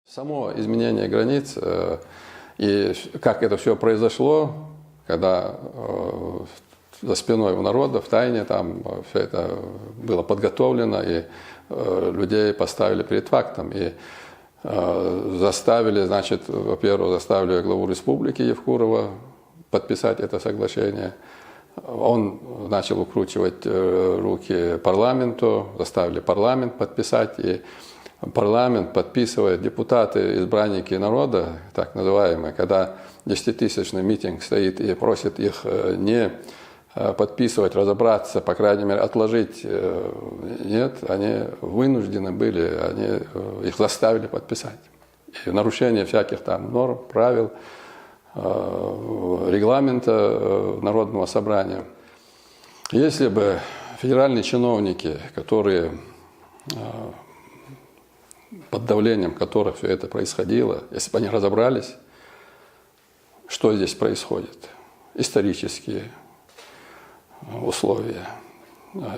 Само изменение границ и как это все произошло, когда за спиной у народа, в тайне там все это было подготовлено, и людей поставили перед фактом. И заставили, значит, во-первых, заставили главу республики Евкурова подписать это соглашение. Он начал укручивать руки парламенту, заставили парламент подписать, и парламент подписывает, депутаты, избранники народа, так называемые, когда 10-тысячный митинг стоит и просит их не подписывать, разобраться, по крайней мере, отложить. Нет, они вынуждены были, их заставили подписать. И нарушение всяких там норм, правил, регламента Народного собрания. Если бы федеральные чиновники, которые под давлением которых все это происходило, если бы они разобрались, что здесь происходит, исторические условия,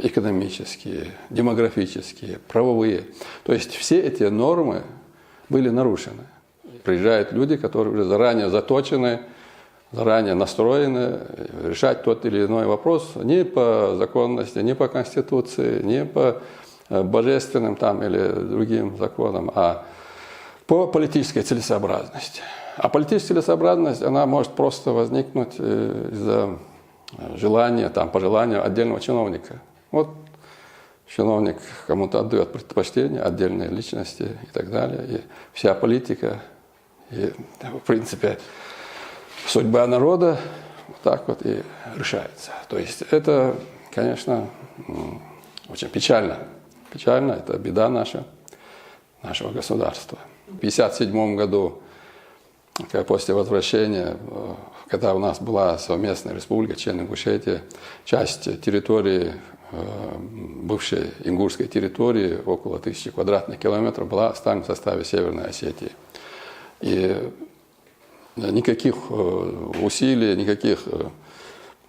экономические, демографические, правовые. То есть все эти нормы были нарушены. Приезжают люди, которые уже заранее заточены, заранее настроены решать тот или иной вопрос не по законности, не по Конституции, не по божественным там или другим законам, а по политической целесообразности. А политическая целесообразность, она может просто возникнуть из-за желания, там, пожелания отдельного чиновника. Вот чиновник кому-то отдает предпочтение, отдельные личности и так далее. И вся политика, и, в принципе, судьба народа вот так вот и решается. То есть это, конечно, очень печально. Печально, это беда нашего государства. В 1957 году, после возвращения, когда у нас была совместная республика Чечня-Ингушетия, часть территории, бывшей ингушской территории, около 1000 квадратных километров, была оставлена в составе Северной Осетии. И никаких усилий, никаких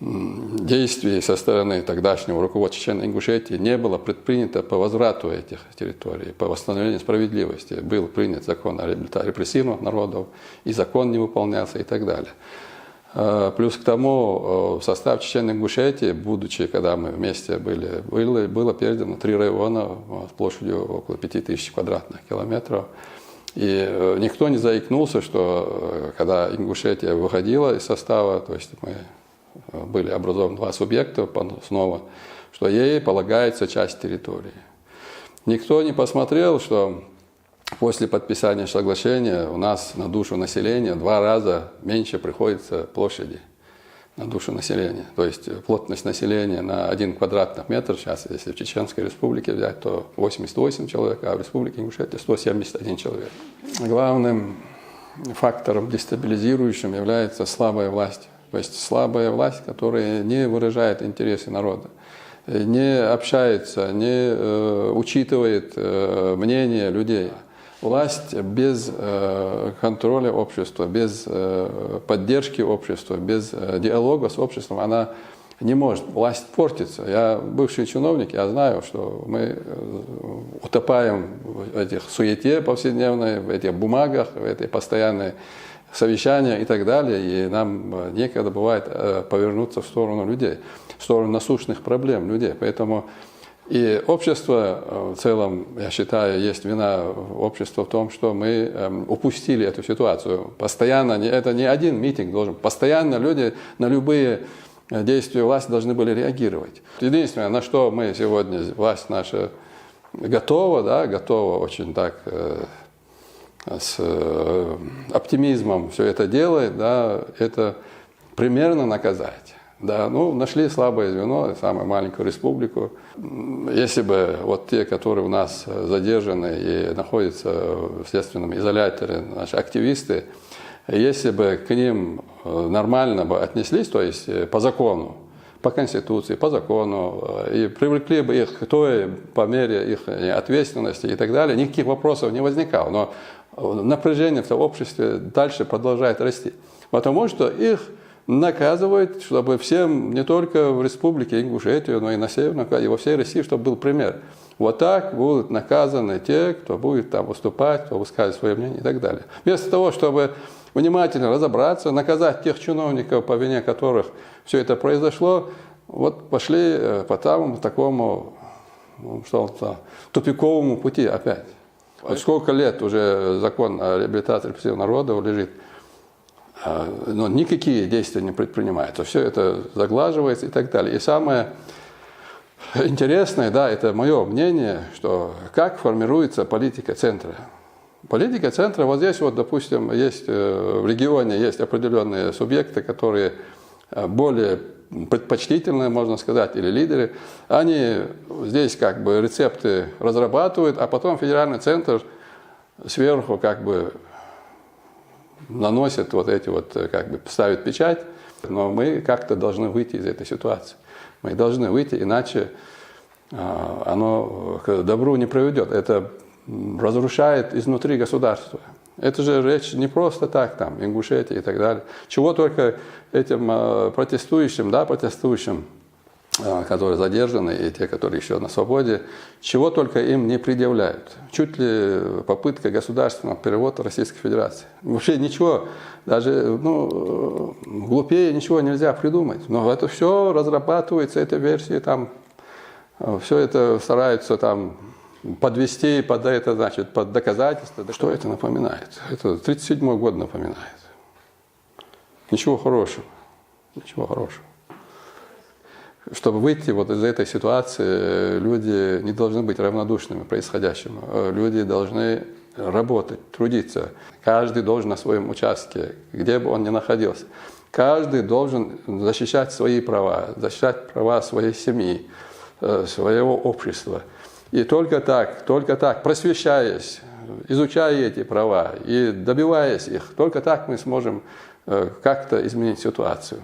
действий со стороны тогдашнего руководства Чечен-Ингушетии не было предпринято по возврату этих территорий, по восстановлению справедливости. Был принят закон о реабилитации репрессированных народов, и закон не выполнялся и так далее. Плюс к тому, в состав Чечен-Ингушетии, будучи, когда мы вместе были, было передано 3 района с площадью около 5000 квадратных километров. И никто не заикнулся, что когда Ингушетия выходила из состава, то есть мы были образованы 2 субъекта снова, что ей полагается часть территории. Никто не посмотрел, что после подписания соглашения у нас на душу населения 2 раза меньше приходится площади на душу населения. То есть плотность населения на 1 квадратный метр, сейчас если в Чеченской республике взять, то 88 человек, а в республике Ингушетия 171 человек. Главным фактором дестабилизирующим является слабая власть. То есть слабая власть, которая не выражает интересы народа, не общается, не учитывает мнение людей. Власть без контроля общества, без поддержки общества, без диалога с обществом, она не может. Власть портится. Я бывший чиновник, я знаю, что мы утопаем в этих суете повседневной, в этих бумагах, в этой постоянной совещания и так далее, и нам некогда бывает повернуться в сторону людей, в сторону насущных проблем людей. Поэтому и общество в целом, я считаю, есть вина общества в том, что мы упустили эту ситуацию. Постоянно, это не один митинг должен, постоянно люди на любые действия власти должны были реагировать. Единственное, на что мы сегодня, власть наша готова, да, готова очень так с оптимизмом все это делает, да, это примерно наказать. Да, ну, нашли слабое звено, самую маленькую республику. Если бы вот те, которые у нас задержаны и находятся в следственном изоляторе, наши активисты, если бы к ним нормально бы отнеслись, то есть по закону, по Конституции, по закону, и привлекли бы их по мере их ответственности и так далее, никаких вопросов не возникало. Но напряжение в обществе дальше продолжает расти. Потому что их наказывают, чтобы всем, не только в республике Ингушетию, но и на Северном Кавказе, и во всей России, чтобы был пример. Вот так будут наказаны те, кто будет там выступать, кто высказывает свое мнение и так далее. Вместо того, чтобы внимательно разобраться, наказать тех чиновников, по вине которых все это произошло, вот пошли по такому что-то тупиковому пути опять. Вот сколько лет уже закон о реабилитации репрессированных народов лежит, но никакие действия не предпринимаются. Все это заглаживается и так далее. И самое интересное, да, это мое мнение, что как формируется политика центра. Политика центра, вот здесь вот, допустим, есть в регионе есть определенные субъекты, которые более предпочтительные, можно сказать, или лидеры, они здесь как бы рецепты разрабатывают, а потом федеральный центр сверху как бы наносит вот эти вот, как бы ставит печать. Но мы как-то должны выйти из этой ситуации. Мы должны выйти, иначе оно к добру не приведет. Это разрушает изнутри государства. Это же речь не просто так, там, Ингушетия и так далее. Чего только этим протестующим, которые задержаны, и те, которые еще на свободе, чего только им не предъявляют. Чуть ли попытка государственного перевода Российской Федерации. Вообще ничего, даже глупее ничего нельзя придумать. Но это все разрабатывается, эта версия, там, все это стараются там подвести под это, значит, под доказательства. Что это напоминает? Это 1937 год напоминает. Ничего хорошего. Ничего хорошего. Чтобы выйти вот из этой ситуации, люди не должны быть равнодушными происходящему. Люди должны работать, трудиться. Каждый должен на своем участке, где бы он ни находился. Каждый должен защищать свои права, защищать права своей семьи, своего общества. И только так, просвещаясь, изучая эти права и добиваясь их, только так мы сможем как-то изменить ситуацию.